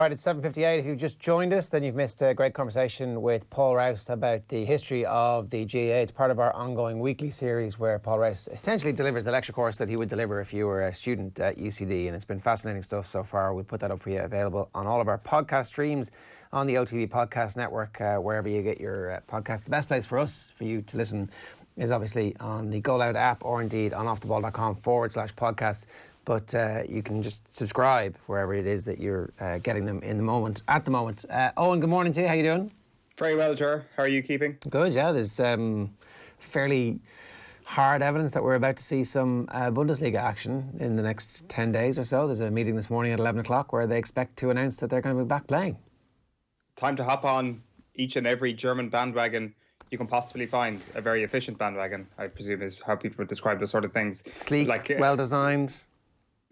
Right, it's 7:58. If you've just joined us, then you've missed a great conversation with Paul Rouse about the history of the GAA. It's part of our ongoing weekly series where Paul Rouse essentially delivers the lecture course that he would deliver if you were a student at UCD, and it's been fascinating stuff so far. We'll put that up for you, available on all of our podcast streams on the OTB Podcast Network, wherever you get your podcast. The best place for us, for you to listen, is obviously on the Go Loud app or indeed on offtheball.com/podcast. But you can just subscribe wherever it is that you're getting them at the moment. Owen, good morning to you. How you doing? Very well, Ger. How are you keeping? Good, yeah. There's fairly hard evidence that we're about to see some Bundesliga action in the next 10 days or so. There's a meeting this morning at 11 o'clock where they expect to announce that they're going to be back playing. Time to hop on each and every German bandwagon you can possibly find. A very efficient bandwagon, I presume, is how people would describe those sort of things. Sleek, well-designed.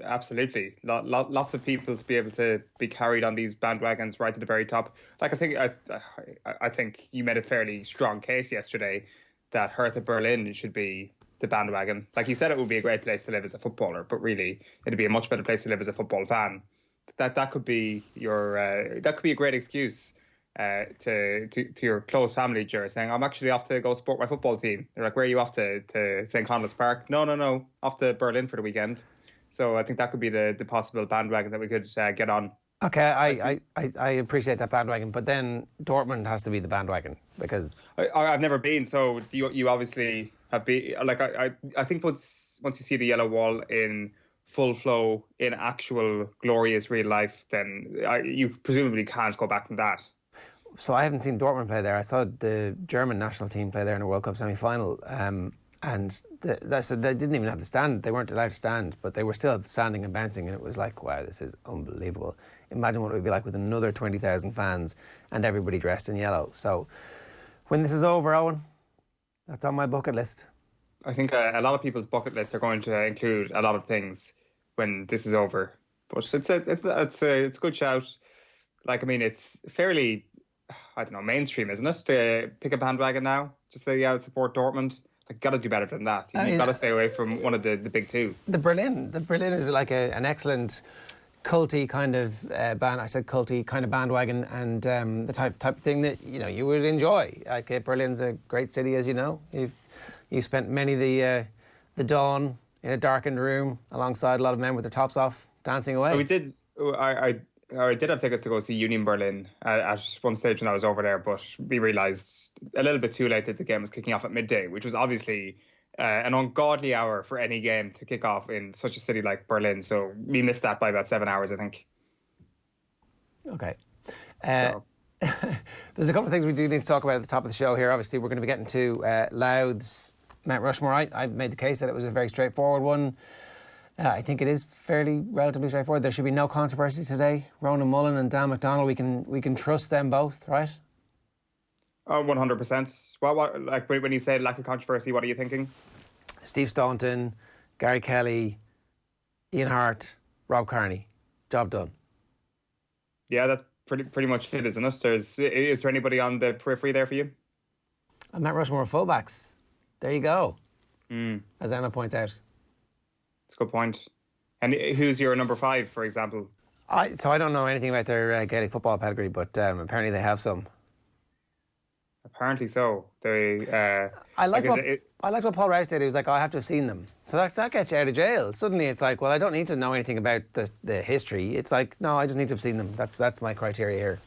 Absolutely. Lots of people to be able to be carried on these bandwagons right to the very top. Like, I think you made a fairly strong case yesterday that Hertha Berlin should be the bandwagon. Like you said, it would be a great place to live as a footballer, but really it'd be a much better place to live as a football fan. That could be that could be a great excuse to your close family, Ger, saying, I'm actually off to go support my football team. They're like, where are you off to St. Conrad's Park? No, off to Berlin for the weekend. So I think that could be the possible bandwagon that we could get on. Okay, I appreciate that bandwagon, but then Dortmund has to be the bandwagon because I've never been. So you obviously have been. Like I think once you see the yellow wall in full flow in actual glorious real life, then you presumably can't go back from that. So I haven't seen Dortmund play there. I saw the German national team play there in a World Cup semi-final. And they didn't even have to stand. They weren't allowed to stand, but they were still standing and bouncing. And it was like, wow, this is unbelievable. Imagine what it would be like with another 20,000 fans and everybody dressed in yellow. So when this is over, Owen, that's on my bucket list. I think a lot of people's bucket lists are going to include a lot of things when this is over. But it's a good shout. Like, I mean, it's fairly, I don't know, mainstream, isn't it? To pick a bandwagon now, just say, yeah, support Dortmund. I've got to do better than that. You've got to stay away from one of the big two. The Berlin is like an excellent culty kind of band. I said culty kind of bandwagon, and the type of thing that you would enjoy. Like Berlin's a great city, as you know. You've spent many the dawn in a darkened room alongside a lot of men with their tops off, dancing away. We did. I did have tickets to go see Union Berlin at one stage when I was over there, but we realised a little bit too late that the game was kicking off at midday, which was obviously an ungodly hour for any game to kick off in such a city like Berlin. So we missed that by about 7 hours, I think. Okay. There's a couple of things we do need to talk about at the top of the show here. Obviously, we're going to be getting to Louth's Mount Rushmore. I've made the case that it was a very straightforward one. I think it is relatively straightforward. There should be no controversy today. Ronan Mullen and Dan McDonnell, we can trust them both, right? 100%. What like when you say lack of controversy, what are you thinking? Steve Staunton, Gary Kelly, Ian Hart, Rob Kearney. Job done. Yeah, that's pretty much it, isn't it? Is there anybody on the periphery there for you? Mount Rushmore fullbacks. There you go. As Emma points out. That's a good point. And who's your number 5, for example? So I don't know anything about their Gaelic football pedigree, but apparently they have some. Apparently so. I like what Paul Rouse did. He was like, I have to have seen them. So that gets you out of jail. Suddenly it's like, well, I don't need to know anything about the history. It's like, no, I just need to have seen them. That's my criteria here.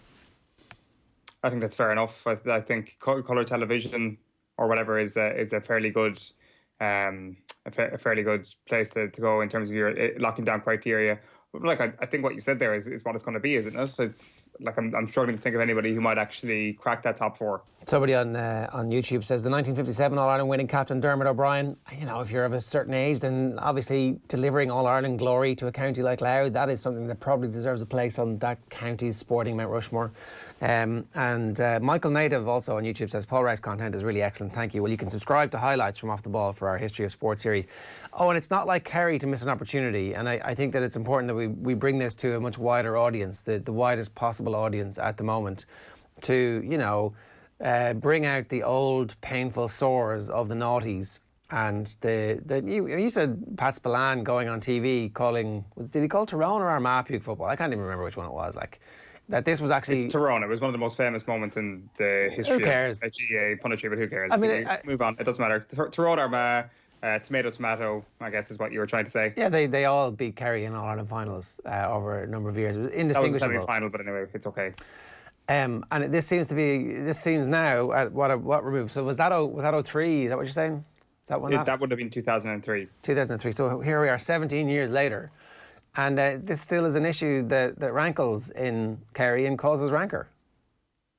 I think that's fair enough. I think colour television or whatever is a fairly good a fairly good place to go in terms of your locking down criteria. But like I think what you said there is what it's going to be, isn't it? It's like I'm struggling to think of anybody who might actually crack that top 4. Somebody on YouTube says the 1957 All-Ireland winning captain Dermot O'Brien. If you're of a certain age, then obviously delivering All-Ireland glory to a county like Louth, that is something that probably deserves a place on that county's sporting Mount Rushmore. And Michael Native also on YouTube says Paul Rouse content is really excellent, thank you. Well, you can subscribe to highlights from Off the Ball for our History of Sport series. Oh, and it's not like Kerry to miss an opportunity, and I think that it's important that we bring this to a much wider audience, the widest possible audience at the moment, to bring out the old painful sores of the noughties. And you said Pat Spillane going on TV calling, did he call Tyrone or Armagh puke football? I can't even remember which one it was. that this was actually... It's Tyrone. It was one of the most famous moments in the history Who cares? of GAA punditry, but who cares? I mean, Move on. It doesn't matter. Tyrone are tomato, I guess is what you were trying to say. Yeah, they all beat Kerry in All-Ireland finals over a number of years. It was indistinguishable. That was the semi-final, but anyway, it's okay. And this seems now at what remove? So was that 03? Is that what you're saying? Is that when that would have been 2003. 2003. So here we are, 17 years later, and this still is an issue that rankles in Kerry and causes rancor.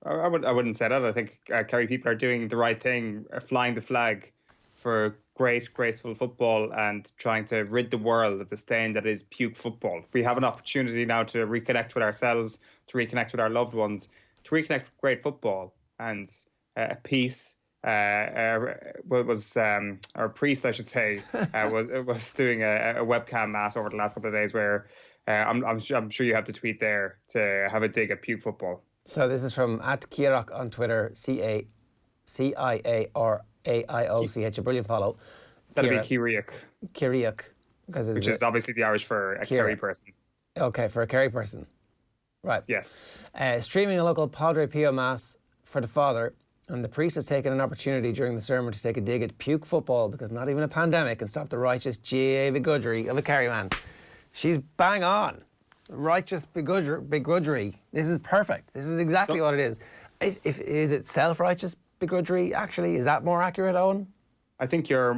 I wouldn't say that. I think Kerry people are doing the right thing, flying the flag for great, graceful football and trying to rid the world of the stain that is puke football. We have an opportunity now to reconnect with ourselves, to reconnect with our loved ones, to reconnect with great football. And a piece was our priest, I should say, was doing a webcam mass over the last couple of days where I'm sure you have the tweet there to have a dig at puke football. So this is from @Ciarach on Twitter, CIARAIOCH, a brilliant follow. That'd be Ciarach. Ciarach. Which is obviously the Irish for a Kerry person. Okay, for a Kerry person. Right. Yes. Streaming a local Padre Pio Mass for the father, and the priest has taken an opportunity during the sermon to take a dig at puke football because not even a pandemic can stop the righteous GAA begrudgery of a Kerry man. She's bang on. Righteous begrudgery. This is perfect. This is exactly what it is. Is it self-righteous begrudgery, actually? Is that more accurate, Eoin? I think you're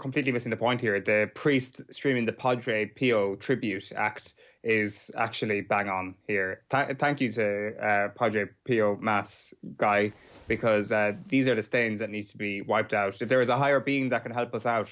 completely missing the point here. The priest streaming the Padre Pio tribute act is actually bang on here. Thank you to Padre Pio Mass guy, because these are the stains that need to be wiped out. If there is a higher being that can help us out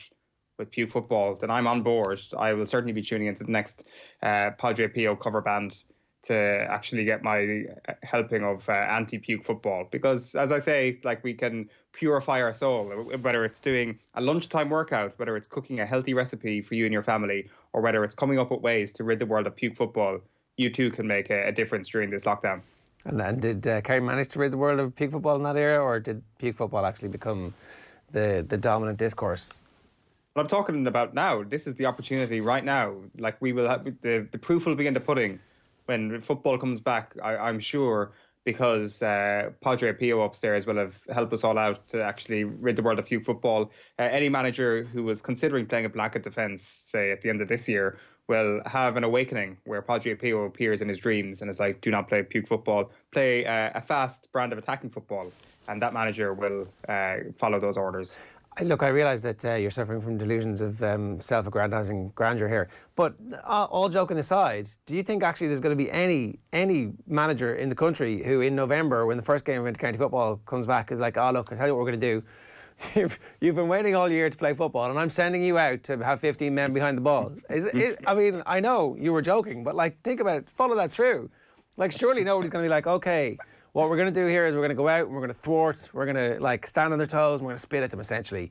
with puke football, then I'm on board. I will certainly be tuning into the next Padre Pio cover band to actually get my helping of anti-puke football. Because, as I say, like, we can purify our soul, whether it's doing a lunchtime workout, whether it's cooking a healthy recipe for you and your family, or whether it's coming up with ways to rid the world of puke football. You too can make a difference during this lockdown. And did Kerry manage to rid the world of puke football in that era, or did puke football actually become the dominant discourse? What I'm talking about now, this is the opportunity right now. Like, we will have the proof will be in the pudding when football comes back, I'm sure, because Padre Pio upstairs will have helped us all out to actually rid the world of puke football. Any manager who was considering playing a blanket defence, say at the end of this year, will have an awakening where Padre Pio appears in his dreams and is like, do not play puke football, play a fast brand of attacking football. And that manager will follow those orders. Look, I realise that you're suffering from delusions of self-aggrandizing grandeur here. But all joking aside, do you think actually there's going to be any manager in the country who in November, when the first game of inter-county football comes back, is like, oh, look, I'll tell you what we're going to do. You've been waiting all year to play football, and I'm sending you out to have 15 men behind the ball. I mean, I know you were joking, but, like, think about it. Follow that through. Like, surely nobody's going to be like, OK, what we're going to do here is we're going to go out and we're going to thwart, we're going to, like, stand on their toes and we're going to spit at them, essentially.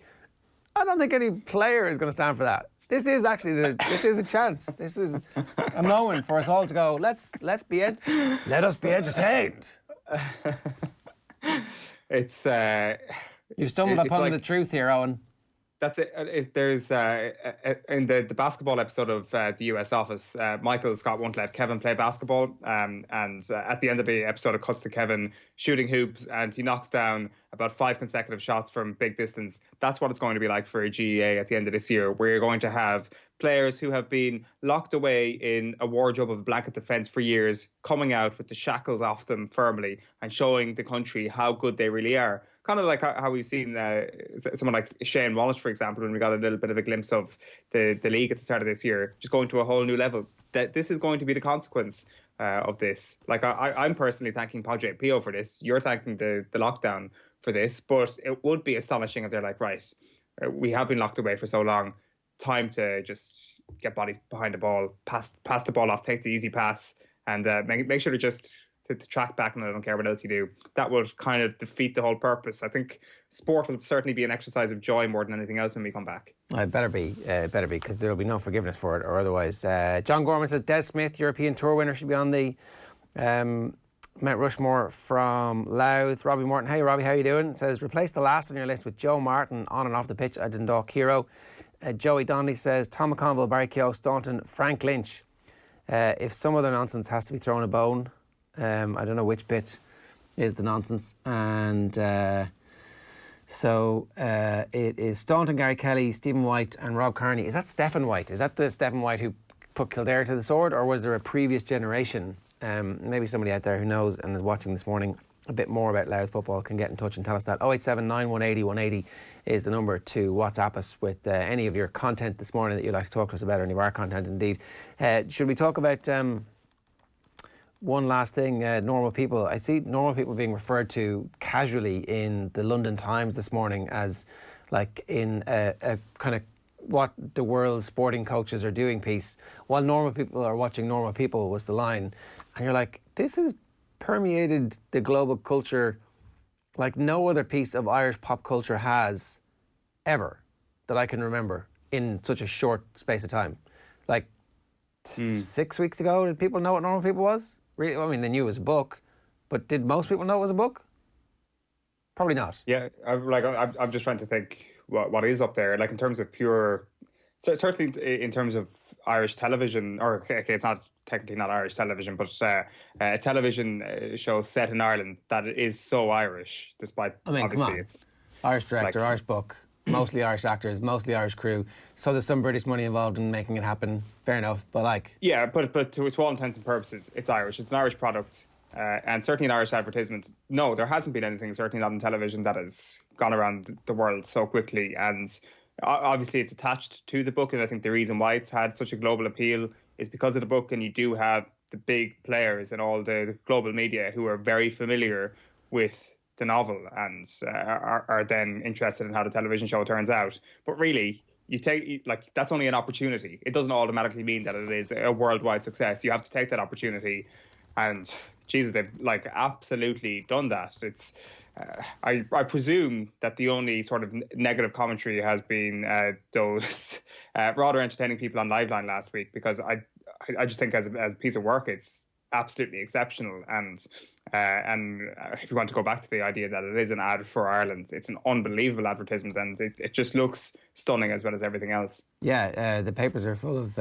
I don't think any player is going to stand for that. This is actually this is a chance. This is a moment for us all to go, let us be entertained. It's You've stumbled upon the truth here, Eoin. That's it. If there's in the basketball episode of the US Office, Michael Scott won't let Kevin play basketball, and at the end of the episode, it cuts to Kevin shooting hoops, and he knocks down about 5 consecutive shots from big distance. That's what it's going to be like for a GAA at the end of this year, where you're going to have players who have been locked away in a wardrobe of blanket defence for years, coming out with the shackles off them firmly and showing the country how good they really are. Kind of like how we've seen someone like Shane Wallace, for example, when we got a little bit of a glimpse of the league at the start of this year, just going to a whole new level. That this is going to be the consequence of this. Like, I'm personally thanking Padre Pio for this. You're thanking the lockdown for this. But it would be astonishing if they're like, right, we have been locked away for so long. Time to just get bodies behind the ball, pass the ball off, take the easy pass, and make sure to just to track back, and I don't care what else you do. That will kind of defeat the whole purpose. I think sport will certainly be an exercise of joy more than anything else when we come back. It better be, because there will be no forgiveness for it, or otherwise. John Gorman says Des Smith, European Tour winner, should be on the Mount Rushmore from Louth. Robbie Morton, hey Robbie, how you doing? Says replace the last on your list with Joe Martin on and off the pitch, a Dundalk hero. Joey Donnelly says Tom McConville, Barry Keogh, Staunton, Frank Lynch. If some other nonsense has to be thrown a bone, I don't know which bit is the nonsense. And so it is Staunton, Gary Kelly, Stephen White and Rob Kearney. Is that Stephen White? Is that the Stephen White who put Kildare to the sword, or was there a previous generation? Maybe somebody out there who knows and is watching this morning a bit more about Louth football can get in touch and tell us that. 087 180 180 is the number to WhatsApp us with any of your content this morning that you'd like to talk to us about, or any of our content indeed. Should we talk about one last thing, normal people? I see normal people being referred to casually in the London Times this morning as like in a kind of what the world's sporting coaches are doing piece, while normal people are watching normal people, was the line. And you're like, this has permeated the global culture like no other piece of Irish pop culture has ever that I can remember in such a short space of time. Like 6 weeks ago, did people know what normal people was? Really? I mean, they knew it was a book, but did most people know it was a book? Probably not. Yeah, I'm just trying to think what is up there, like in terms of pure, certainly in terms of Irish television, or okay, it's not technically not Irish television, but a television show set in Ireland that is so Irish, despite obviously it's Irish director, Irish book, mostly Irish actors, mostly Irish crew. So there's some British money involved in making it happen. Fair enough, but like but to all intents and purposes, it's Irish. It's an Irish product. And certainly an Irish advertisement. No, there hasn't been anything, certainly not on television, that has gone around the world so quickly. And obviously it's attached to the book. And I think the reason why it's had such a global appeal is because of the book. And you do have the big players and all the global media who are very familiar with the novel and are then interested in how the television show turns out. But really, you take, like, that's only an opportunity. It doesn't automatically mean that it is a worldwide success. You have to take that opportunity. And Jesus, they've like absolutely done that. It's I presume that the only sort of negative commentary has been those rather entertaining people on Liveline last week, because I just think as a piece of work it's absolutely exceptional. And if you want to go back to the idea that it is an ad for Ireland, it's an unbelievable advertisement, and it just looks stunning as well as everything else. Yeah, the papers are full of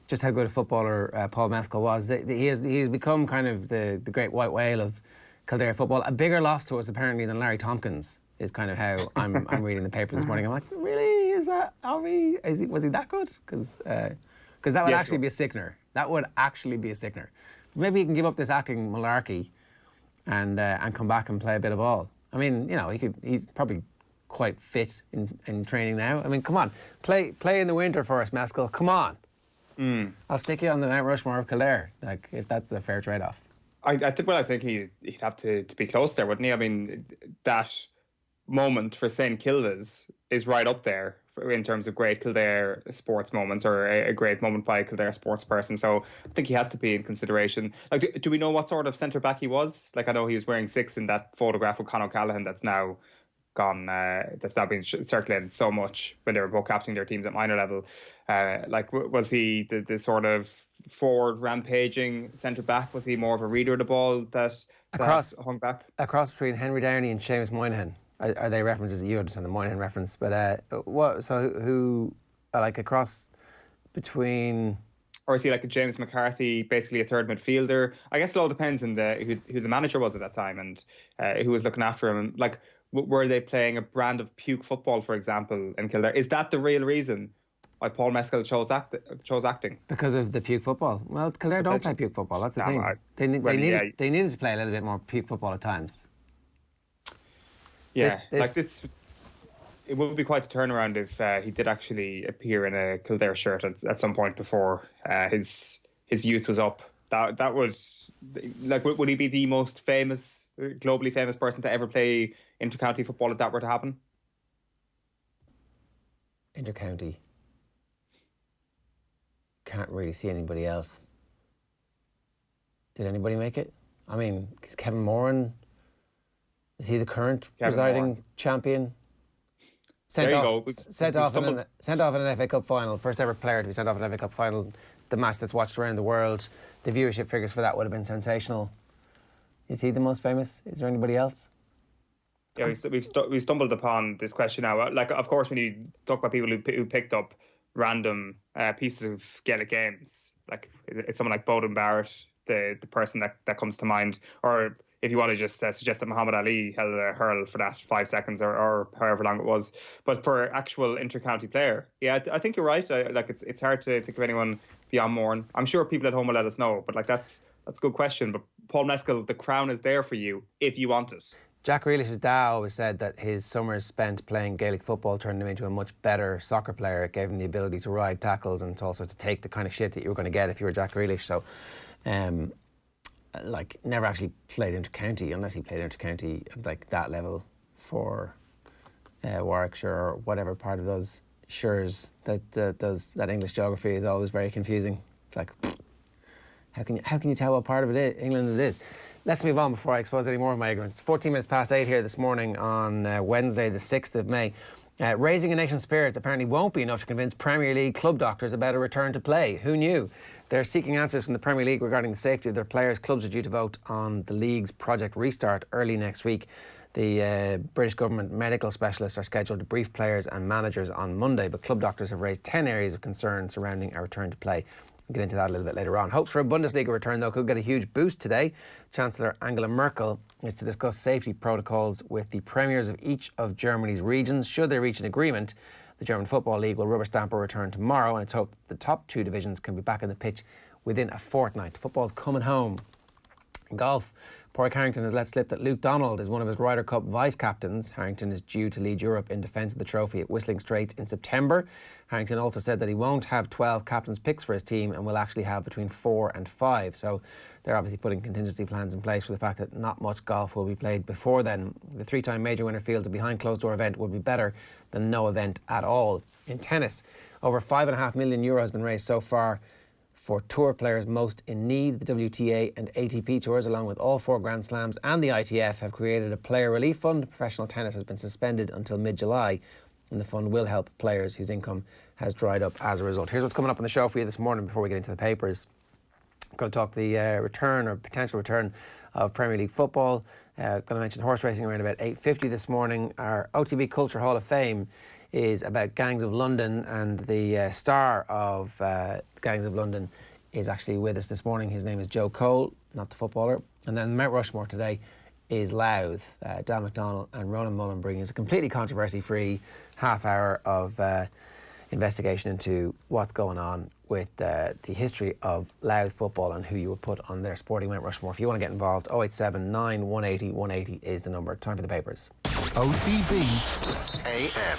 just how good a footballer Paul Mescal was. He's become kind of the great white whale of Kildare football. A bigger loss to us apparently than Larry Tompkins is kind of how I'm reading the papers this morning. I'm like, really? Is that? Was he that good? Because that would actually be a sickener. That would actually be a sickener. Maybe he can give up this acting malarkey and come back and play a bit of ball. I mean, you know, he's probably quite fit in training now. I mean, come on, play in the winter for us, Mescal. Come on. I'll stick you on the Mount Rushmore of Kildare, like, if that's a fair trade-off. I think he'd have to be close there, wouldn't he? I mean, that moment for St Kilda's is right up there in terms of great Kildare sports moments, or a great moment by a Kildare sports person. So I think he has to be in consideration. Like, do we know what sort of centre back he was? Like, I know he was wearing 6 in that photograph with Conor O'Callaghan that's now gone, that's now been circulated so much when they were both captaining their teams at minor level. Like, was he the sort of forward rampaging centre back? Was he more of a reader of the ball that hung back? Across between Henry Downey and Seamus Moynihan. Are they references? You understand the Moynihan reference, but what? So who, like, across between? Or is he like a James McCarthy, basically a third midfielder? I guess it all depends on who the manager was at that time and who was looking after him. Like, were they playing a brand of puke football, for example, in Kildare? Is that the real reason why Paul Mescal chose acting? Because of the puke football? Well, Kildare don't play puke football. That's the thing. They needed to play a little bit more puke football at times. Yeah, it would be quite a turnaround if he did actually appear in a Kildare shirt at some point before his youth was up. That would, like, would he be the most famous, globally famous person to ever play intercounty football if that were to happen? Intercounty. Can't really see anybody else. Did anybody make it? I mean, is Kevin Moran? Is he the current presiding champion? Sent off in an FA Cup final. First ever player to be sent off in an FA Cup final. The match that's watched around the world. The viewership figures for that would have been sensational. Is he the most famous? Is there anybody else? Yeah, we've stumbled upon this question now. Like, of course, when you talk about people who picked up random pieces of Gaelic games. Like it's someone like Bowden Barrett, the person that comes to mind, or if you want to just suggest that Muhammad Ali held a hurl for that 5 seconds or however long it was. But for actual intercounty player, yeah, I think you're right. It's hard to think of anyone beyond Mourne. I'm sure people at home will let us know, but like that's a good question. But Paul Mescal, the crown is there for you if you want it. Jack Grealish's dad always said that his summers spent playing Gaelic football turned him into a much better soccer player. It gave him the ability to ride tackles and also to take the kind of shit that you were going to get if you were Jack Grealish. So, never actually played inter-county, unless he played inter-county at like that level for Warwickshire or whatever part of those shires that English geography is always very confusing. It's like, how can you tell what part of England it is? Let's move on before I expose any more of my ignorance. 14 minutes past 8 here this morning on Wednesday, the 6th of May. Raising a nation's spirits apparently won't be enough to convince Premier League club doctors about a return to play. Who knew? They're seeking answers from the Premier League regarding the safety of their players. Clubs are due to vote on the league's Project Restart early next week. The British government medical specialists are scheduled to brief players and managers on Monday, but club doctors have raised 10 areas of concern surrounding a return to play. We'll get into that a little bit later on. Hopes for a Bundesliga return, though, could get a huge boost today. Chancellor Angela Merkel is to discuss safety protocols with the premiers of each of Germany's regions. Should they reach an agreement, the German Football League will rubber stamp a return tomorrow, and it's hoped the top two divisions can be back on the pitch within a fortnight. Football's coming home. In golf, Padraig Harrington has let slip that Luke Donald is one of his Ryder Cup vice-captains. Harrington is due to lead Europe in defence of the trophy at Whistling Straits in September. Harrington also said that he won't have 12 captains' picks for his team and will actually have between 4 and 5. So they're obviously putting contingency plans in place for the fact that not much golf will be played before then. The three-time major winner feels a behind-closed-door event would be better than no event at all. In tennis, over €5.5 million has been raised so far for tour players most in need. The WTA and ATP tours, along with all 4 Grand Slams and the ITF, have created a player relief fund. Professional tennis has been suspended until mid-July, and the fund will help players whose income has dried up as a result. Here's what's coming up on the show for you this morning before we get into the papers. I'm going to talk the return or potential return of Premier League football. Going to mention horse racing around about 8:50 this morning. Our OTB Culture Hall of Fame is about Gangs of London, and the star of Gangs of London is actually with us this morning. His name is Joe Cole, not the footballer. And then Mount Rushmore today is Louth. Dan McDonnell and Ronan Mullen bringing us a completely controversy-free half hour of investigation into what's going on with the history of Louth football and who you would put on their sporting Mount Rushmore. If you want to get involved, 087 9 180 180 is the number. Time for the papers. OTB AM.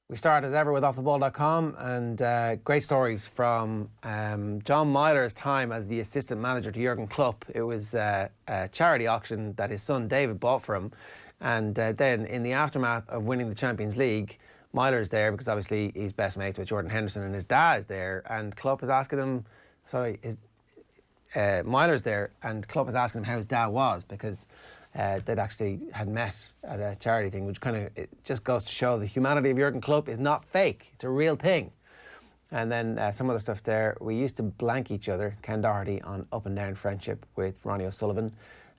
We start as ever with offtheball.com, and great stories from John Myler's time as the assistant manager to Jurgen Klopp. It was a charity auction that his son David bought for him, and then in the aftermath of winning the Champions League, Myler's there because obviously he's best mates with Jordan Henderson, and his dad is there, and Klopp is asking him, Myler's there, and Klopp is asking him how his dad was, because they'd actually had met at a charity thing, which kind of, it just goes to show the humanity of Jurgen Klopp is not fake. It's a real thing. And then some other stuff there. We used to blank each other, Ken Doherty, on Up and Down Friendship with Ronnie O'Sullivan.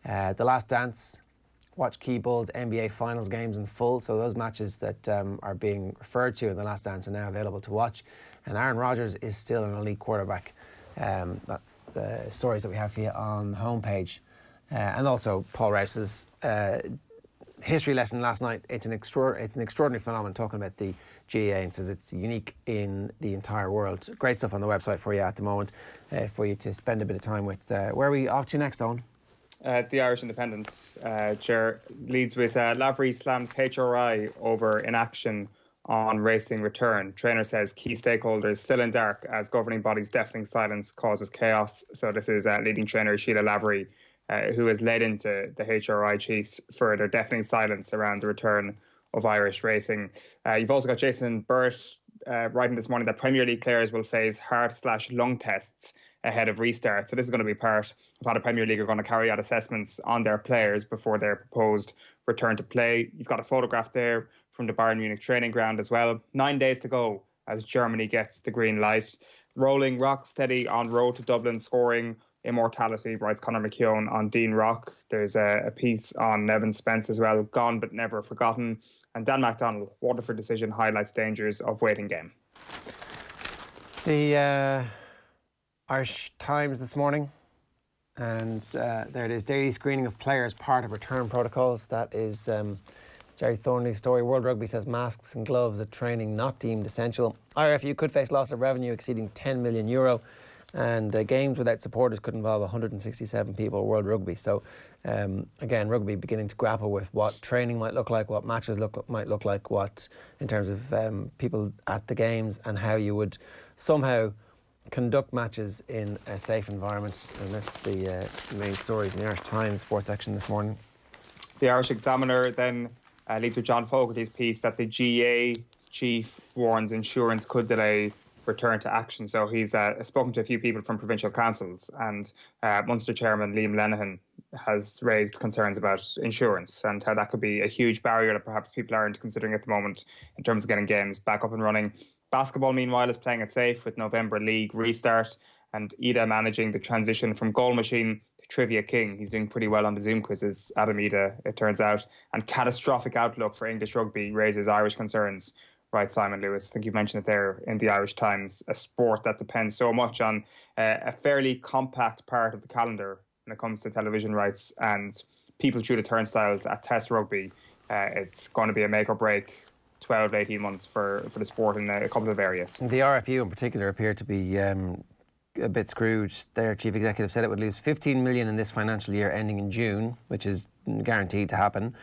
The Last Dance, watch Key Bulls NBA Finals games in full. So those matches that are being referred to in The Last Dance are now available to watch. And Aaron Rodgers is still an elite quarterback. That's the stories that we have for you on the homepage. And also Paul Rouse's history lesson last night. It's an extraordinary phenomenon, talking about the GAA, and says it's unique in the entire world. Great stuff on the website for you at the moment, for you to spend a bit of time with. Where are we off to next, Owen? The Irish Independent. Ger leads with Lavery slams HRI over inaction on racing return. Trainer says key stakeholders still in dark as governing body's deafening silence causes chaos. So this is leading trainer Sheila Lavery, who has led into the HRI chiefs for their deafening silence around the return of Irish racing. You've also got Jason Burt writing this morning that Premier League players will face heart/lung tests ahead of restart. So this is going to be part of how the Premier League are going to carry out assessments on their players before their proposed return to play. You've got a photograph there from the Bayern Munich training ground as well. 9 days to go as Germany gets the green light. Rolling rock steady on road to Dublin, scoring immortality, writes Conor McKeown on Dean Rock. There's a piece on Nevin Spence as well, gone but never forgotten. And Dan McDonnell, Waterford decision highlights dangers of waiting game. The Irish Times this morning, and there it is, daily screening of players, part of return protocols. That is Jerry Thornley's story. World Rugby says masks and gloves at training not deemed essential. IRFU could face loss of revenue exceeding €10 million, and games without supporters could involve 167 people. World Rugby. So again, rugby beginning to grapple with what training might look like, what matches might look like, what in terms of people at the games, and how you would somehow conduct matches in a safe environment. And that's the main stories in the Irish Times sports section this morning. The Irish Examiner then leads with John Fogarty's piece that the GAA chief warns insurance could delay return to action. So he's spoken to a few people from provincial councils, and Munster chairman Liam Lenihan has raised concerns about insurance and how that could be a huge barrier that perhaps people aren't considering at the moment in terms of getting games back up and running. Basketball, meanwhile, is playing it safe with November League restart, and Ida managing the transition from goal machine to trivia king. He's doing pretty well on the Zoom quizzes, Adam Ida, it turns out. And catastrophic outlook for English rugby raises Irish concerns. Right, Simon Lewis, I think you mentioned it there in the Irish Times, a sport that depends so much on a fairly compact part of the calendar when it comes to television rights and people through the turnstiles at Test rugby. It's going to be a make or break 12 to 18 months for the sport in a couple of areas. The RFU in particular appeared to be a bit screwed. Their chief executive said it would lose 15 million in this financial year ending in June, which is guaranteed to happen.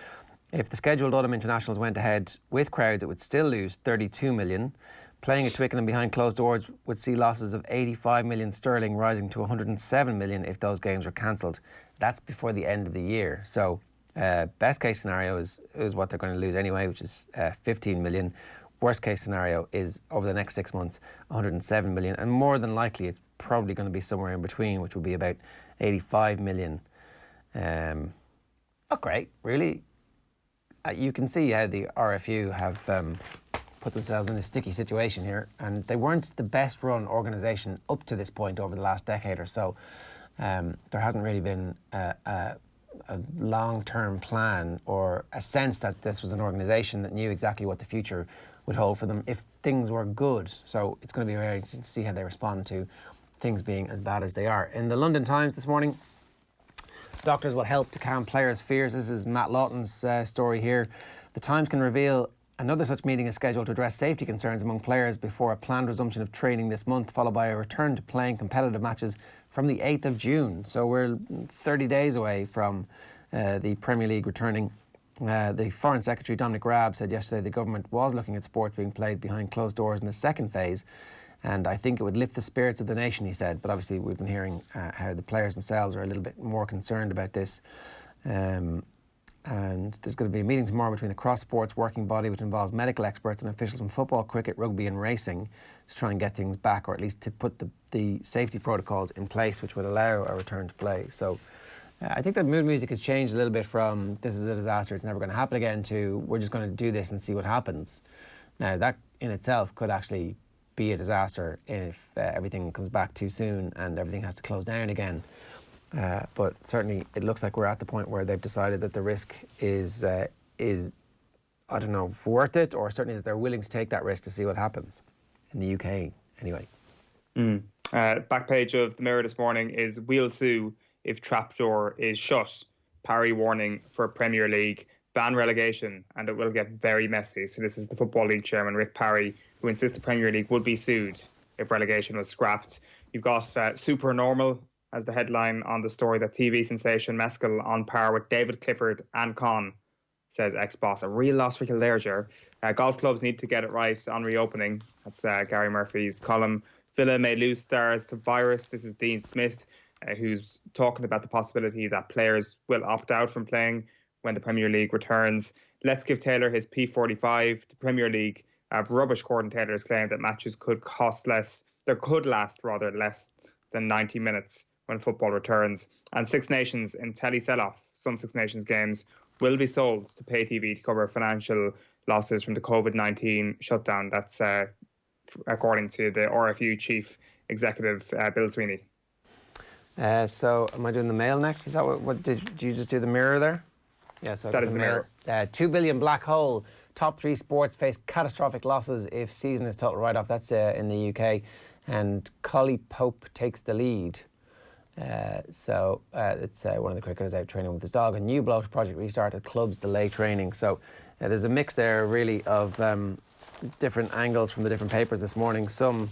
If the scheduled autumn internationals went ahead with crowds, it would still lose 32 million. Playing at Twickenham behind closed doors would see losses of 85 million sterling, rising to 107 million if those games were cancelled. That's before the end of the year. So best case scenario is what they're going to lose anyway, which is 15 million. Worst case scenario is over the next 6 months, 107 million. And more than likely, it's probably going to be somewhere in between, which will be about 85 million. Not great, really. You can see how the RFU have put themselves in a sticky situation here, and they weren't the best run organisation up to this point over the last decade or so. There hasn't really been a long-term plan or a sense that this was an organisation that knew exactly what the future would hold for them if things were good. So it's going to be very interesting to see how they respond to things being as bad as they are. In the London Times this morning, doctors will help to calm players' fears. This is Matt Lawton's story here. The Times can reveal another such meeting is scheduled to address safety concerns among players before a planned resumption of training this month, followed by a return to playing competitive matches from the 8th of June. So we're 30 days away from the Premier League returning. The Foreign Secretary, Dominic Raab, said yesterday the government was looking at sport being played behind closed doors in the second phase. And I think it would lift the spirits of the nation, he said. But obviously we've been hearing how the players themselves are a little bit more concerned about this. And there's going to be a meeting tomorrow between the Cross Sports working body, which involves medical experts and officials from football, cricket, rugby and racing, to try and get things back, or at least to put the safety protocols in place which would allow a return to play. So I think that mood music has changed a little bit from this is a disaster, it's never going to happen again, to we're just going to do this and see what happens. Now that in itself could actually be a disaster if everything comes back too soon and everything has to close down again. But certainly it looks like we're at the point where they've decided that the risk is I don't know, worth it, or certainly that they're willing to take that risk to see what happens in the UK anyway. Back page of the Mirror this morning is "We'll sue if trapdoor is shut. Parry warning for Premier League. Ban relegation and it will get very messy." So this is the Football League chairman, Rick Parry, who insists the Premier League would be sued if relegation was scrapped. You've got Supernormal as the headline on the story that TV sensation Mescal on par with David Clifford and Con, says ex-boss. A real loss for Kildare, Ger. Golf clubs need to get it right on reopening. That's Gary Murphy's column. Villa may lose stars to virus. This is Dean Smith, who's talking about the possibility that players will opt out from playing when the Premier League returns. Let's give Taylor his P45. The Premier League rubbish coordinators claim that matches could last less than 90 minutes when football returns. And Six Nations in telly sell-off. Some Six Nations games will be sold to pay TV to cover financial losses from the COVID-19 shutdown. That's according to the RFU chief executive, Bill Sweeney. So am I doing the Mail next? Is that what did you just do the Mirror there? Yeah, so that is the Mirror. 2 billion black hole top 3 sports face catastrophic losses if season is total write-off. That's in the UK. And Collie Pope takes the lead. It's one of the cricketers out training with his dog. A new blow to Project Restart at clubs delay training. So there's a mix there really of different angles from the different papers this morning. Some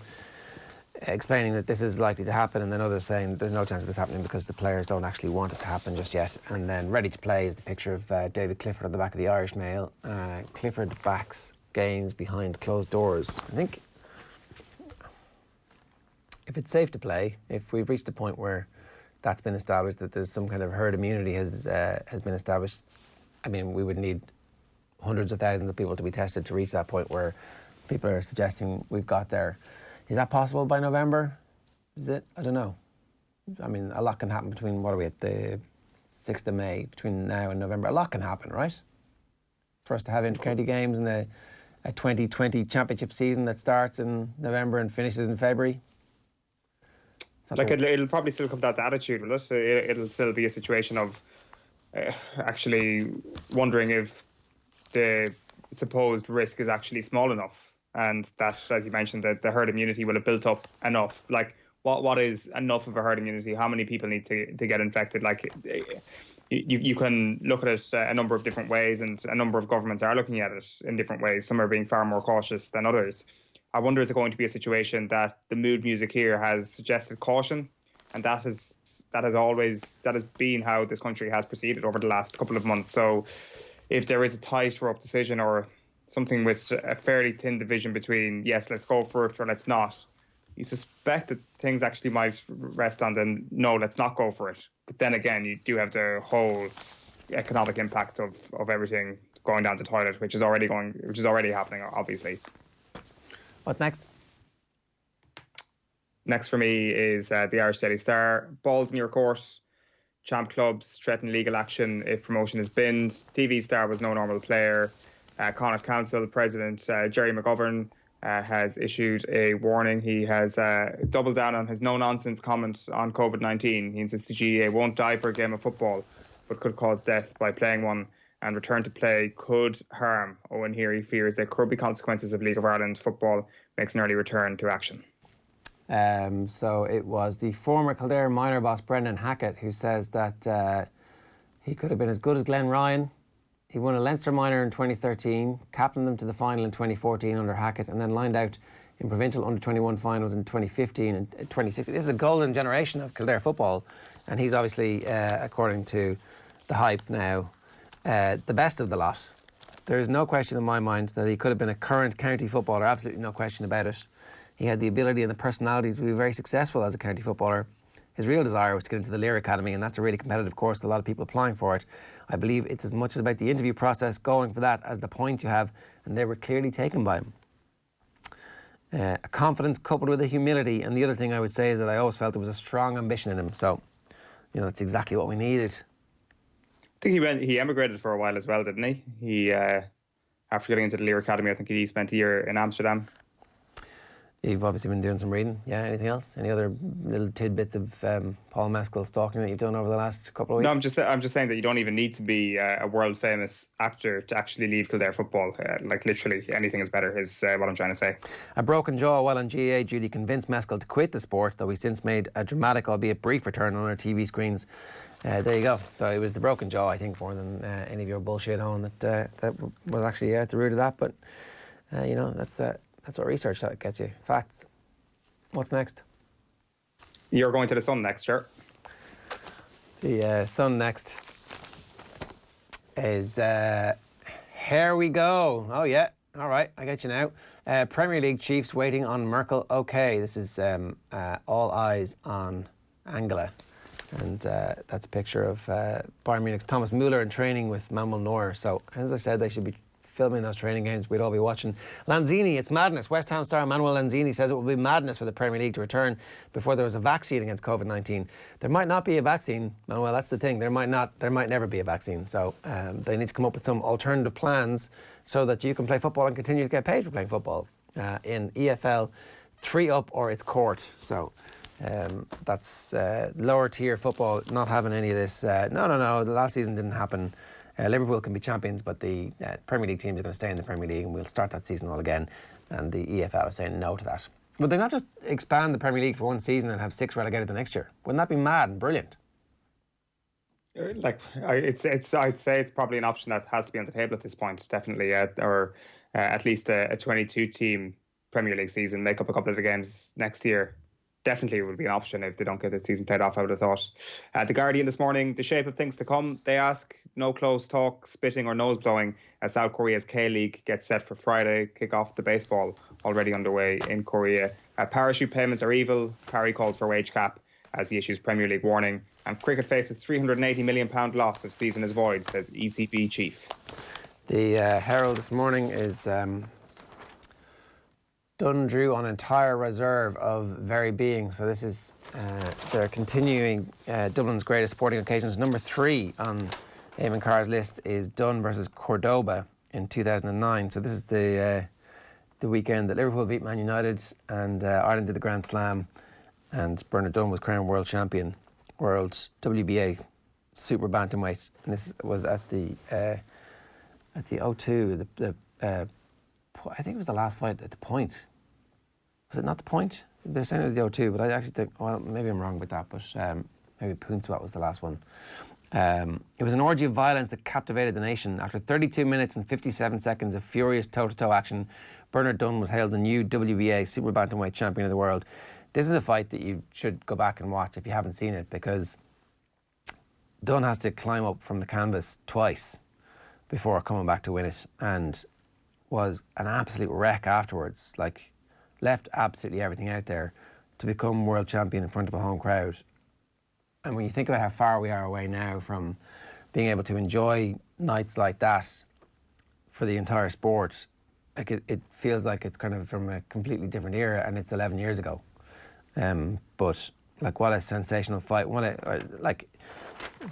explaining that this is likely to happen, and then others saying that there's no chance of this happening because the players don't actually want it to happen just yet. And then ready to play is the picture of David Clifford on the back of the Irish Mail. Clifford backs games behind closed doors. I think if it's safe to play, if we've reached a point where that's been established, that there's some kind of herd immunity has been established, I mean, we would need hundreds of thousands of people to be tested to reach that point where people are suggesting we've got there. Is that possible by November? Is it? I don't know. I mean, a lot can happen between, what are we at, the 6th of May, between now and November. A lot can happen, right? For us to have inter-county games in a 2020 championship season that starts in November and finishes in February. Like it'll probably still come down to attitude, will it? It'll still be a situation of actually wondering if the supposed risk is actually small enough, and that, as you mentioned, that the herd immunity will have built up enough. Like, what is enough of a herd immunity? How many people need to get infected? Like, you can look at it a number of different ways, and a number of governments are looking at it in different ways. Some are being far more cautious than others. I wonder, is it going to be a situation that the mood music here has suggested caution, and that has been how this country has proceeded over the last couple of months. So if there is a tight rope decision or something with a fairly thin division between yes, let's go for it or let's not, you suspect that things actually might rest on the no, let's not go for it. But then again, you do have the whole economic impact of everything going down the toilet, which is already happening, obviously. What's next? Next for me is the Irish Daily Star. Balls in your court. Champ clubs threaten legal action if promotion is binned. TV star was no normal player. Connacht Council President Jerry McGovern has issued a warning. He has doubled down on his no-nonsense comment on COVID-19. He insists the GAA won't die for a game of football, but could cause death by playing one, and return to play could harm. Owen here, he fears there could be consequences if League of Ireland football makes an early return to action. So it was the former Kildare minor boss Brendan Hackett who says that he could have been as good as Glenn Ryan. He won a Leinster minor in 2013, captained them to the final in 2014 under Hackett, and then lined out in provincial under-21 finals in 2015 and 2016. This is a golden generation of Kildare football, and he's obviously, according to the hype now, the best of the lot. There is no question in my mind that he could have been a current county footballer, absolutely no question about it. He had the ability and the personality to be very successful as a county footballer. His real desire was to get into the Lear Academy, and that's a really competitive course with a lot of people applying for it. I believe it's as much about the interview process going for that as the points you have, and they were clearly taken by him. A confidence coupled with a humility, and the other thing I would say is that I always felt there was a strong ambition in him, so, you know, that's exactly what we needed. I think he emigrated for a while as well, didn't he? He after getting into the Lear Academy, I think he spent a year in Amsterdam. You've obviously been doing some reading. Yeah, anything else? Any other little tidbits of Paul Mescal stalking that you've done over the last couple of weeks? No, I'm just saying that you don't even need to be a world famous actor to actually leave Kildare football. Like literally anything is better is what I'm trying to say. A broken jaw while on GAA duty convinced Mescal to quit the sport, though he since made a dramatic, albeit brief, return on our TV screens. There you go. So it was the broken jaw, I think, more than any of your bullshit on that was actually at the root of that. But you know, that's what research gets you. Facts. What's next? You're going to the Sun next, sure. The Sun next is here we go. Oh yeah, all right, I get you now. Premier League chiefs waiting on Merkel. Okay, this is all eyes on Angela, and that's a picture of Bayern Munich's Thomas Müller in training with Manuel Neuer. So as I said, they should be filming those training games. We'd all be watching. Lanzini, it's madness. West Ham star Manuel Lanzini says it will be madness for the Premier League to return before there was a vaccine against COVID-19. There might not be a vaccine, Manuel, that's the thing. There might never be a vaccine. So they need to come up with some alternative plans so that you can play football and continue to get paid for playing football in EFL 3 up or it's court. So that's lower tier football not having any of this. No, the last season didn't happen. Liverpool can be champions, but the Premier League teams are going to stay in the Premier League, and we'll start that season all again. And the EFL are saying no to that. Would they not just expand the Premier League for one season and have 6 relegated the next year? Wouldn't that be mad and brilliant? I'd say it's probably an option that has to be on the table at this point, definitely, or at least a 22-team Premier League season, make up a couple of the games next year. Definitely would be an option if they don't get the season played off, I would have thought. The Guardian this morning, the shape of things to come, they ask, no close talk, spitting or nose blowing as South Korea's K-League gets set for Friday, kick off the baseball already underway in Korea. Parachute payments are evil, Parry called for wage cap as he issues Premier League warning. And cricket faces £380 million loss if season is void, says ECB chief. The Herald this morning is... Dunn drew on entire reserve of very being. So this is they're continuing Dublin's greatest sporting occasions. Number 3 on Eamon Carr's list is Dunn versus Cordoba in 2009. So this is the weekend that Liverpool beat Man United and Ireland did the Grand Slam, and Bernard Dunn was crowned world champion, world WBA super bantamweight, and this was at the O2. I think it was the last fight at the Point. Was it not the Point? They're saying it was the O2, but I actually think, well, maybe I'm wrong with that, but maybe Poonsuat was the last one. It was an orgy of violence that captivated the nation. After 32 minutes and 57 seconds of furious toe-to-toe action, Bernard Dunn was hailed the new WBA super bantamweight champion of the world. This is a fight that you should go back and watch if you haven't seen it, because Dunn has to climb up from the canvas twice before coming back to win it, and was an absolute wreck afterwards. Like, left absolutely everything out there to become world champion in front of a home crowd. And when you think about how far we are away now from being able to enjoy nights like that for the entire sport, like it feels like it's kind of from a completely different era, and it's 11 years ago. But like, what a sensational fight! Like,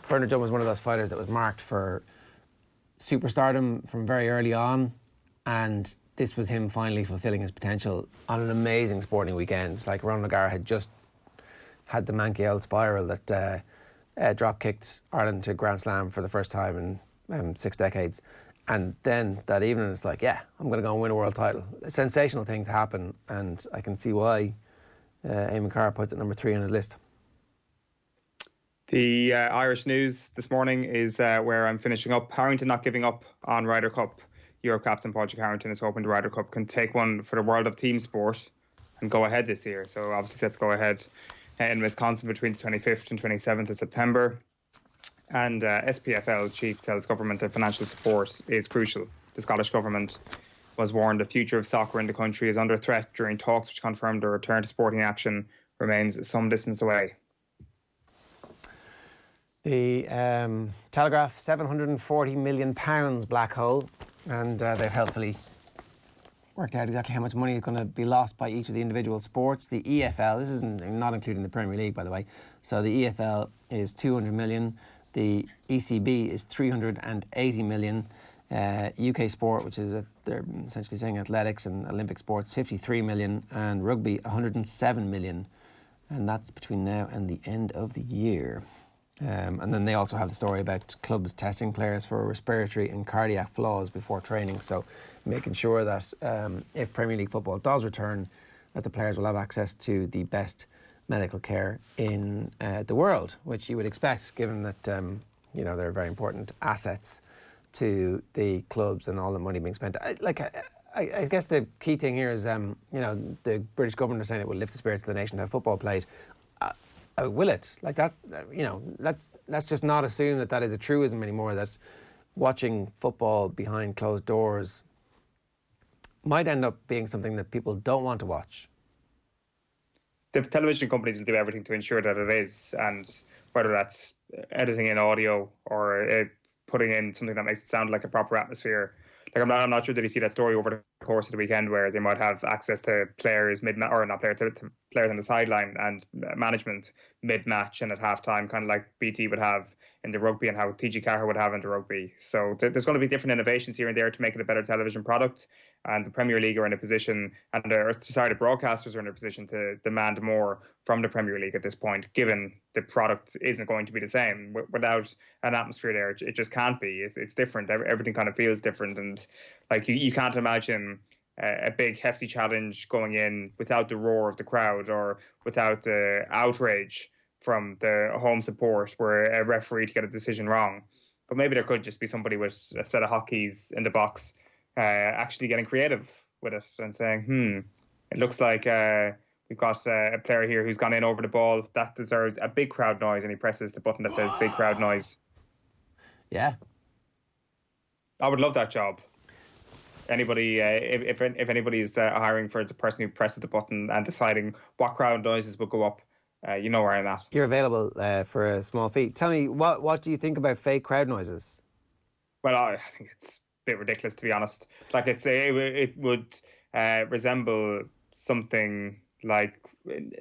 Bernard Dunn was one of those fighters that was marked for superstardom from very early on, and this was him finally fulfilling his potential on an amazing sporting weekend. Like, Ron O'Gara had just had the Mankiel spiral that drop-kicked Ireland to Grand Slam for the first time in 6 decades. And then that evening, it's like, yeah, I'm going to go and win a world title. A sensational thing to happen, and I can see why Eamon Carr puts it number 3 on his list. The Irish news this morning is where I'm finishing up. Harrington not giving up on Ryder Cup. Euro captain Patrick Harrington is hoping the Ryder Cup can take one for the world of team sport and go ahead this year. So obviously set to go ahead in Wisconsin between the 25th and 27th of September. And SPFL chief tells government that financial support is crucial. The Scottish government was warned the future of soccer in the country is under threat during talks which confirmed a return to sporting action remains some distance away. The Telegraph, £740 million black hole, and they've helpfully worked out exactly how much money is going to be lost by each of the individual sports. The EFL, this isn't not including the Premier League, by the way. So the EFL is 200 million. The ECB is 380 million. UK sport, which is they're essentially saying athletics and Olympic sports, 53 million, and rugby 107 million, and that's between now and the end of the year. And then they also have the story about clubs testing players for respiratory and cardiac flaws before training, so making sure that if Premier League football does return, that the players will have access to the best medical care in the world, which you would expect, given that they're very important assets to the clubs and all the money being spent. I guess the key thing here is the British government are saying it will lift the spirits of the nation to have football played. Will it? Like that, let's just not assume that that is a truism anymore, that watching football behind closed doors might end up being something that people don't want to watch. The television companies will do everything to ensure that it is, and whether that's editing in audio or putting in something that makes it sound like a proper atmosphere. Like, I'm not sure that you see that story over the course of the weekend where they might have access to players or not players, to players on the sideline and management mid-match and at halftime, kind of like BT would have in the rugby and how TG Carr would have in the rugby. So there's going to be different innovations here and there to make it a better television product. And the Premier League are in a position, and the broadcasters are in a position to demand more from the Premier League at this point, given the product isn't going to be the same. Without an atmosphere there, it just can't be. It's different. Everything kind of feels different. And like you can't imagine a big, hefty challenge going in without the roar of the crowd or without the outrage from the home support where a referee to get a decision wrong. But maybe there could just be somebody with a set of hotkeys in the box actually getting creative with it and saying, it looks like we've got a player here who's gone in over the ball. That deserves a big crowd noise. And he presses the button that says big crowd noise. Yeah. I would love that job. Anybody, if anybody's hiring for the person who presses the button and deciding what crowd noises will go up, you know where I'm at. You're available for a small fee. Tell me, what do you think about fake crowd noises? Well, I think it's a bit ridiculous, to be honest. Like it would resemble something like,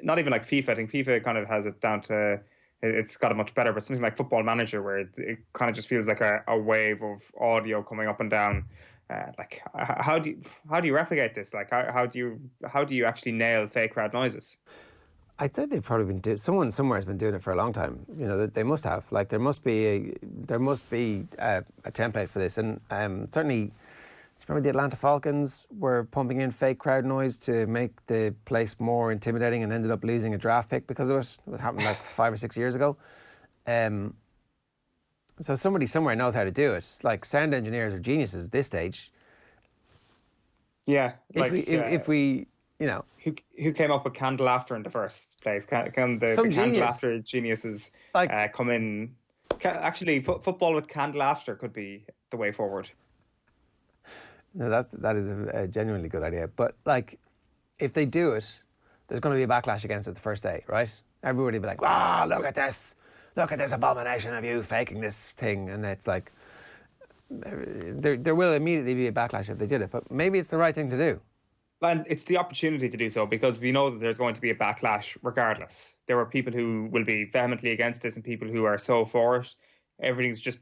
not even like FIFA. I think FIFA kind of has it down to, it's got it much better, but something like Football Manager, where it kind of just feels like a wave of audio coming up and down. Like how do you replicate this? Like how do you actually nail fake crowd noises? I'd say they've probably been someone somewhere has been doing it for a long time. You know, they must have. Like there must be a template for this, and certainly, do you remember the Atlanta Falcons were pumping in fake crowd noise to make the place more intimidating, and ended up losing a draft pick because of it. It happened like 5 or 6 years ago. So somebody somewhere knows how to do it. Like sound engineers are geniuses at this stage. Yeah. If we you know, who came up with canned laughter in the first place? Can the canned laughter geniuses come in? Actually, football with canned laughter could be the way forward. No, that is a genuinely good idea. But like, if they do it, there's going to be a backlash against it the first day, right? Everybody will be like, "Wow, look at this abomination of you faking this thing," and it's like there will immediately be a backlash if they did it. But maybe it's the right thing to do. And it's the opportunity to do so, because we know that there's going to be a backlash regardless. There are people who will be vehemently against this and people who are so for it. Everything's just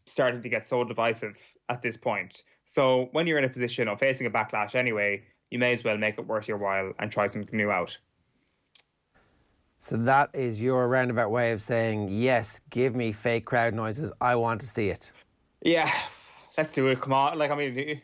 starting to get so divisive at this point. So when you're in a position of facing a backlash anyway, you may as well make it worth your while and try something new out. So that is your roundabout way of saying, yes, give me fake crowd noises. I want to see it. Yeah, let's do it. Come on. Like, I mean,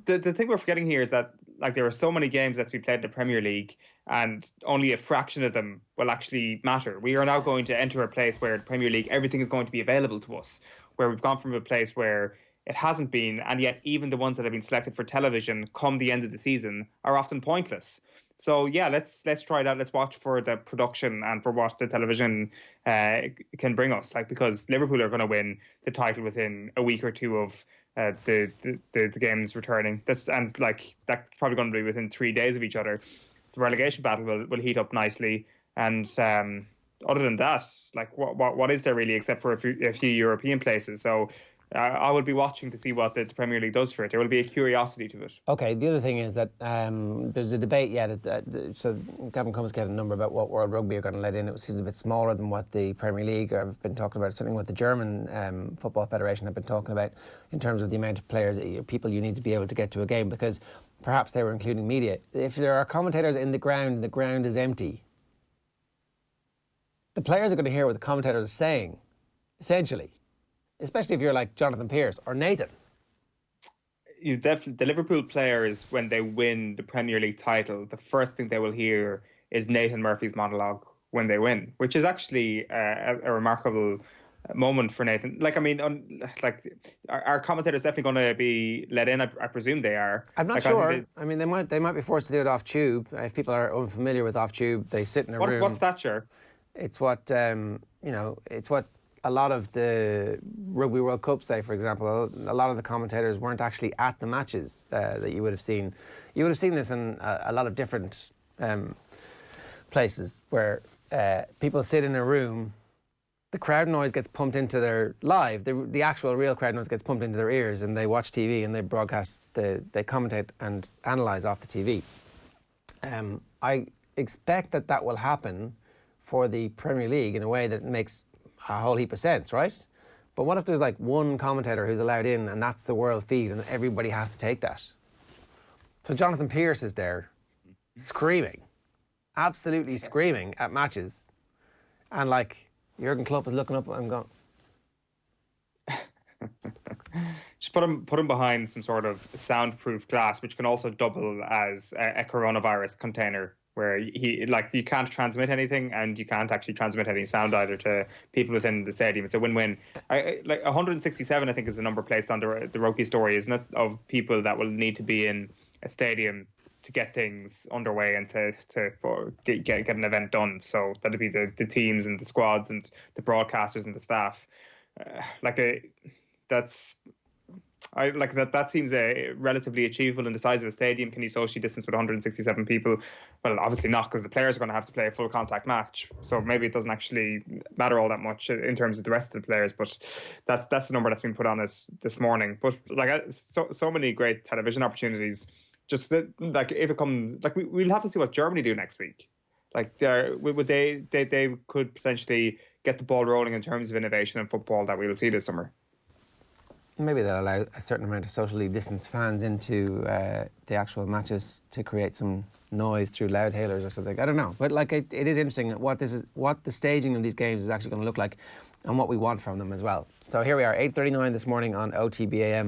the thing we're forgetting here is that, like, there are so many games that we played in the Premier League and only a fraction of them will actually matter. We are now going to enter a place where the Premier League, everything is going to be available to us, where we've gone from a place where it hasn't been, and yet even the ones that have been selected for television come the end of the season are often pointless. So yeah, let's try it out. Let's watch for the production and for what the television can bring us. Like, because Liverpool are going to win the title within a week or two of the games returning. That's probably going to be within 3 days of each other. The relegation battle will heat up nicely, and other than that, like what is there really except for a few European places? So I will be watching to see what the Premier League does for it. There will be a curiosity to it. Okay, the other thing is that there's a debate yet. So Gavin Cummins got a number about what World Rugby are going to let in. It seems a bit smaller than what the Premier League have been talking about, something what the German Football Federation have been talking about in terms of the amount of players, people you need to be able to get to a game, because perhaps they were including media. If there are commentators in the ground and the ground is empty, the players are going to hear what the commentators are saying, essentially. Especially if you're like Jonathan Pearce or Nathan. The Liverpool players, when they win the Premier League title, the first thing they will hear is Nathan Murphy's monologue when they win, which is actually a remarkable moment for Nathan. Like, I mean, our commentators definitely going to be let in. I presume they are. I'm not sure. I mean, they might be forced to do it off tube. If people are unfamiliar with off tube, they sit in a room. What's that, Ger? It's what it's what a lot of the Rugby World Cup, say, for example, a lot of the commentators weren't actually at the matches that you would have seen. You would have seen this in a lot of different places where people sit in a room the crowd noise gets pumped into their live. The actual real crowd noise gets pumped into their ears, and they watch TV and they broadcast. They commentate and analyse off the TV. I expect that will happen for the Premier League in a way that makes a whole heap of sense, right? But what if there's like one commentator who's allowed in and that's the world feed and everybody has to take that? So Jonathan Pearce is there screaming, absolutely screaming at matches. And like Jurgen Klopp is looking up and going... Just put him behind some sort of soundproof glass, which can also double as a coronavirus container, where you can't transmit anything and you can't actually transmit any sound either to people within the stadium. It's a win-win. Like 167, I think, is the number placed on the rugby story, isn't it? Of people that will need to be in a stadium to get things underway and to get an event done. So that'd be the teams and the squads and the broadcasters and the staff. That seems relatively achievable in the size of a stadium. Can you socially distance with 167 people? Well, obviously not, because the players are going to have to play a full contact match. So maybe it doesn't actually matter all that much in terms of the rest of the players. But that's the number that's been put on us this morning. But so many great television opportunities. Just if it comes, we'll have to see what Germany do next week. They could potentially get the ball rolling in terms of innovation in football that we will see this summer. Maybe they'll allow a certain amount of socially distanced fans into the actual matches to create some noise through loud hailers or something. I don't know, but it is interesting what the staging of these games is actually going to look like, and what we want from them as well. So here we are, 8:39 this morning on OTB AM.